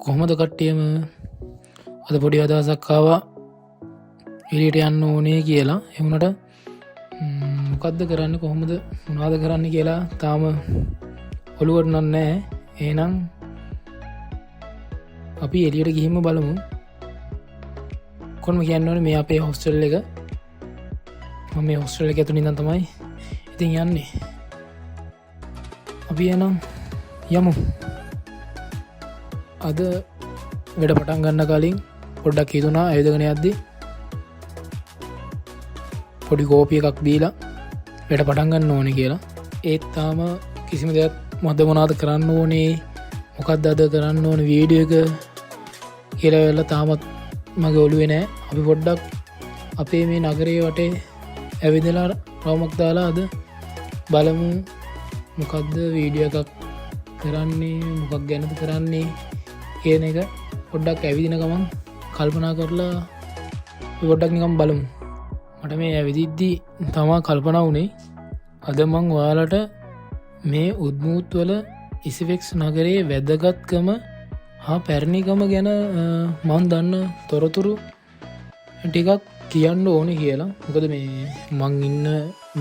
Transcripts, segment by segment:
කොහොමද කට්ටියම අද පොඩි අදහසක් ආවා එළියට යන්න ඕනේ කියලා. එමුණට මොකද්ද කරන්න කොහොමද මොනවද කරන්න කියලා තාම ඔළුවට නෑ. එහෙනම් අපි එළියට ගිහින්ම බලමු. කොහොම කියන්න ඕනේ මේ අපේ හොස්ටල් එක. මම මේ හොස්ටල් එක ඇතුළේ ඉඳන් තමයි ඉතින් යන්නේ. අපි එනම් යමු. අද වැඩ පටන් ගන්න කලින් පොඩ්ඩක් හිතුණා ඇවිදගෙන යද්දි පොඩි කෝපි එකක් දීලා වැඩ පටන් ගන්න ඕනේ කියලා. ඒත් තාම කිසිම දෙයක් මද මොනවද කරන්න ඕනේ, මොකක්ද අද කරන්න ඕනේ වීඩියෝ එක කියලා වෙලා තාමත් මගේ ඔළුවේ නැහැ. අපි පොඩ්ඩක් අපේ මේ නගරයේ වටේ ඇවිදලා රවුමක් දාලා අද බලමු මොකක්ද වීඩියෝ එකක් කරන්නේ, මොකක් ගැනද කරන්නේ කියන එක පොඩ්ඩක් ඇවිදින ගමන් කල්පනා කරලා පොඩ්ඩක් නිකන් බලමු. මට මේ ඇවිදිද්දි තමා කල්පනා වුණේ අද මං ඔයාලට මේ උද්මූත් වල ඉසිවෙක්ස් නගරයේ වැදගත්කම හා පැරණිකම ගැන මං දන්න තොරතුරු ටිකක් කියන්න ඕනේ කියලා. මොකද මේ මං ඉන්න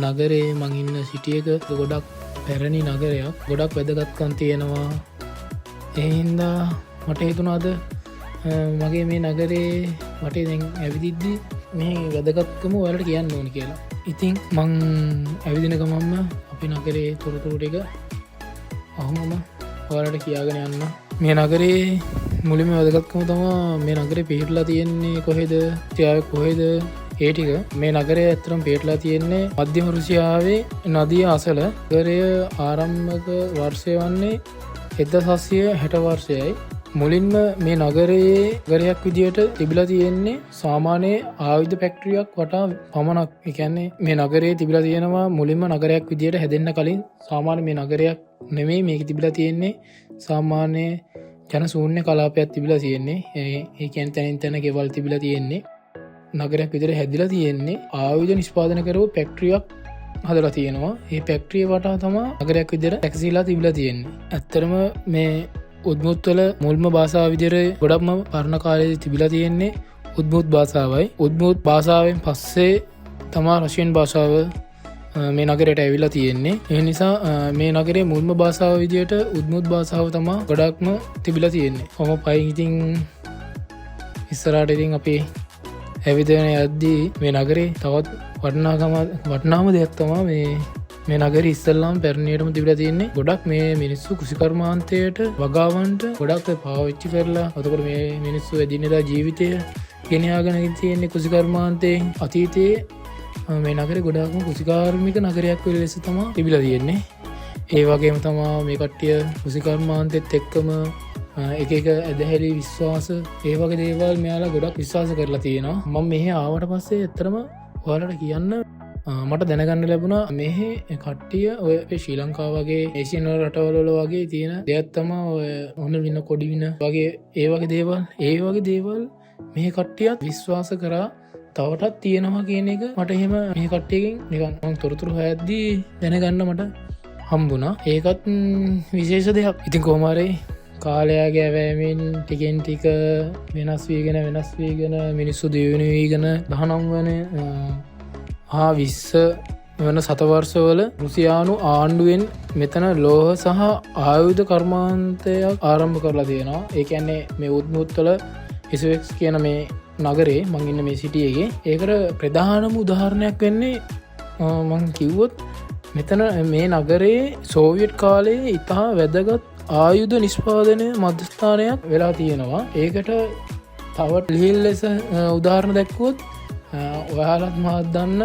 නගරේ මං ඉන්න සිටි එක ගොඩක් පැරණි නගරයක්, ගොඩක් වැදගත්කම් තියෙනවා. ඒ හින්දා මට හිතුණා අද මගේ මේ නගරේ වටේ දැන් ඇවිදිද්දි මේ වැදගත්කම ඔයාලට කියන්න ඕනේ කියලා. ඉතින් මං ඇවිදින ගමන්ම අපේ නගරේ තොරතුරු ටික අහමම ඔයාලට කියාගෙන යන්න. මේ නගරේ මුලින්ම වැදගත්කම තමයි මේ නගරේ පිහිටලා තියෙන්නේ කොහෙද, තියාවේ කොහෙද ඒ ටික. මේ නගරය ඇත්තටම පිහිටලා තියෙන්නේ මධ්‍යම රුසියාවේ නදිය අසල. නගරය ආරම්භක වර්ෂය වන්නේ 1760 වර්ෂයයි. මුලින්ම මේ නගරයේ නගරයක් විදියට තිබිලා තියෙන්නේ සාමාන්‍ය ආයුධ ෆැක්ටරියක් වටා පමණක්. ඒ කියන්නේ මේ නගරයේ තිබිලා තියෙනවා මුලින්ම නගරයක් විදියට හැදෙන්න කලින් සාමාන්‍ය මේ නගරයක් නෙමෙයි මේක තිබිලා තියෙන්නේ සාමාන්‍ය ජන ශූන්‍ය කලාපයක් තිබිලා තියෙන්නේ. ඒ කියන්නේ තැනින් තැන ගෙවල් තිබිලා තියෙන්නේ. නගරයක් විදියට හැදිලා තියෙන්නේ ආයුධ නිෂ්පාදනය කරපු ෆැක්ටරියක් හදලා තියෙනවා. මේ ෆැක්ටරිය වටා තමයි නගරයක් විදියට ටැක්සිලා තිබිලා තියෙන්නේ. ඇත්තටම මේ උද්මුත් වල මුල්ම භාෂාව විදියට ගොඩක්ම පරණ කාලේ තිබිලා තියෙන්නේ උද්මුත් භාෂාවයි. උද්මුත් භාෂාවෙන් පස්සේ තමයි රෂියන් භාෂාව මේ නගරයට ඇවිල්ලා තියෙන්නේ. ඒ නිසා මේ නගරේ මුල්ම භාෂාව විදියට උද්මුත් භාෂාව තමයි ගොඩක්ම තිබිලා තියෙන්නේ. කොහොම පයින් ඉතින් ඉස්සරහට ඉතින් අපි ඇවිදගෙන යද්දී මේ නගරේ තවත් වටිනාම දෙයක් තමයි මේ නගරේ ඉස්සල්ලාම පැරණියටම තිබිලා තියෙන්නේ. ගොඩක් මේ මිනිස්සු කෘෂිකර්මාන්තයට වගාවන්ට ගොඩක් පාවිච්චි කරලා එතකොට මේ මිනිස්සු එදිනෙදා ජීවිතය ගෙනයාගෙන තියෙන්නේ කෘෂිකර්මාන්තයෙන්. අතීතයේ මේ නගරේ ගොඩක්ම කෘෂිකාර්මික නගරයක් වෙල ලෙස තමයි තිබිලා තියෙන්නේ. ඒ වගේම තමයි මේ කට්ටිය කෘෂිකර්මාන්තෙත් එක්කම එක ඇදහැලි විශ්වාස ඒ වගේ දේවල් මෙයාලා ගොඩක් විශ්වාස කරලා තියෙනවා. මම මෙහෙ ආවට පස්සේ ඇත්තටම ඔයාලට කියන්න මට දැනගන්න ලැබුණා මෙහෙ කට්ටිය ඔය ශ්‍රී ලංකාව වගේ ඒසියන් රටවල වගේ තියෙන දෙයක් තමයි ඔය ඔන්න වින කොඩි වින වගේ ඒ වගේ දේවල් මේ කට්ටියත් විශ්වාස කරා තවටත් තියෙනවා කියන එක මට එහෙම මේ කට්ටියකින් නිකන් මම තොරතුරු හොයද්දී දැනගන්න මට හම්බුණා. ඒකත් විශේෂ දෙයක්. ඉතින් කොහොම හරි කාලයාගේ ඇවෑමෙන් ටිකෙන් ටික වෙනස් වීගෙන මිනිස්සු දියුණු වීගෙන 19 වන 20 වන සතවර්ෂවල රුසියානු ආණ්ඩුවෙන් මෙතන ලෝහ සහ ආයුධ කර්මාන්තයක් ආරම්භ කරලා තියෙනවා. ඒ කියන්නේ මේ උද්මුත්වල ඉස්වෙක්ස් කියන මේ නගරේ මං ඉන්න මේ සිටි එකේ ඒකට ප්‍රධානම උදාහරණයක් වෙන්නේ මං කිව්වොත් මෙතන මේ නගරේ සෝවියට් කාලයේ ඉතා වැදගත් ආයුධ නිෂ්පාදනය මධ්‍යස්ථානයක් වෙලා තියෙනවා. ඒකට තවත් ලිහිල් ලෙස උදාහරණ දැක්වුවොත් ඔයාලත් මහත් දන්න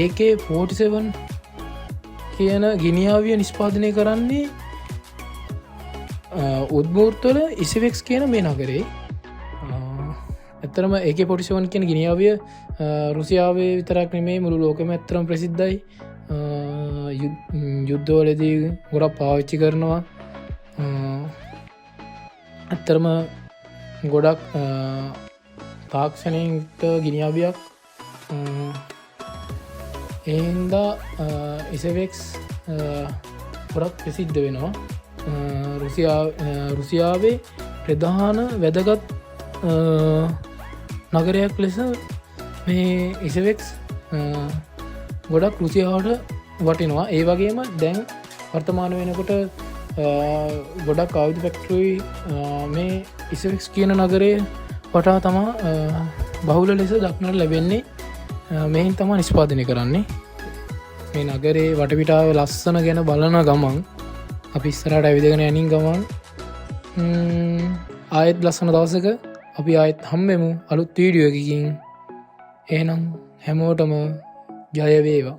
AK-47 කියන ගිනියාවිය නිෂ්පාදනය කරන්නේ උද්මූර්තවල ඉසිවෙක්ස් කියන මේ නගරේ. ඇත්තරම AK-47 කියන ගිනියාවිය රුසියාවේ විතරක් නෙමේ මුළු ලෝකෙම ඇත්තරම ප්‍රසිද්ධයි. යුද්ධවලදී ගොඩක් පාවිච්චි කරනවා. ඇත්තරම ගොඩක් තාක්ෂණයට ගිනියාවියක්. එහින්දා ඉසවෙක්ස් ගොඩක් ප්‍රසිද්ධ වෙනවා රුසියාවේ ප්‍රධාන වැදගත් නගරයක් ලෙස මේ ඉසවෙක්ස් ගොඩක් රුසියාවට වටිනවා. ඒ වගේම දැන් වර්තමාන වෙනකොට ගොඩක් ආයුධ ෆැක්ටරි මේ ඉසවෙක්ස් කියන නගරේ වටා තමා බහුල ලෙස දක්නට ලැබෙන්නේ. මෙහින් තමා නිෂ්පාදනය කරන්නේ. මේ නගරේ වටපිටාව ලස්සන ගැන බලන ගමන් අපි ඉස්සරහට ඇවිදගෙන යනින් ගමන් ආයෙත් ලස්සන දවසක අපි ආයෙත් හම්බෙමු අලුත් වීඩියෝ එකකින්. එහෙනම් හැමෝටම ජය වේවා.